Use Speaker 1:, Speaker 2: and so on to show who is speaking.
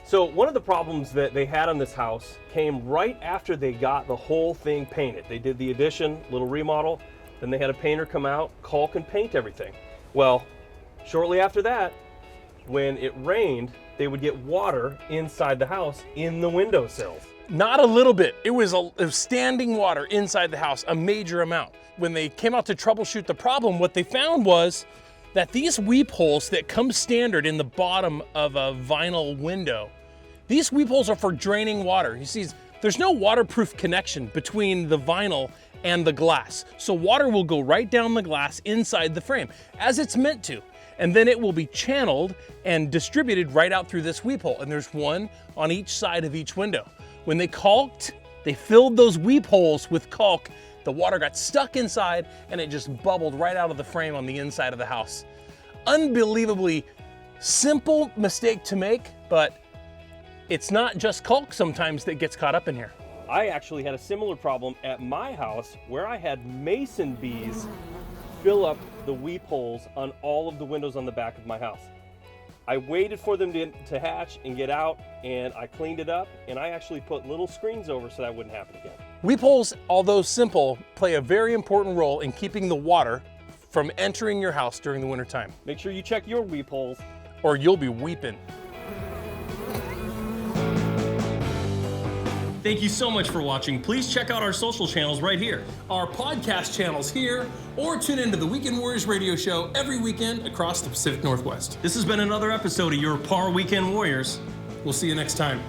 Speaker 1: So one of the problems that they had on this house came right after they got the whole thing painted. They did the addition, little remodel, then they had a painter come out, caulk and paint everything. Well, shortly after that, when it rained, they would get water inside the house in the windowsills.
Speaker 2: Not a little bit. It was standing water inside the house, a major amount. When they came out to troubleshoot the problem, what they found was that these weep holes that come standard in the bottom of a vinyl window, these weep holes are for draining water. You see, there's no waterproof connection between the vinyl and the glass. So water will go right down the glass inside the frame, as it's meant to. And then it will be channeled and distributed right out through this weep hole. And there's one on each side of each window. When they caulked, they filled those weep holes with caulk. The water got stuck inside and it just bubbled right out of the frame on the inside of the house. Unbelievably simple mistake to make, but it's not just caulk sometimes that gets caught up in here.
Speaker 1: I actually had a similar problem at my house where I had mason bees fill up the weep holes on all of the windows on the back of my house. I waited for them to hatch and get out, and I cleaned it up, and I actually put little screens over so that wouldn't happen again.
Speaker 2: Weep holes, although simple, play a very important role in keeping the water from entering your house during the wintertime.
Speaker 1: Make sure you check your weep holes,
Speaker 2: or you'll be weeping. Thank you so much for watching. Please check out our social channels right here, our podcast channels here, or tune into the Weekend Warriors radio show every weekend across the Pacific Northwest. This has been another episode of your Parr Weekend Warriors. We'll see you next time.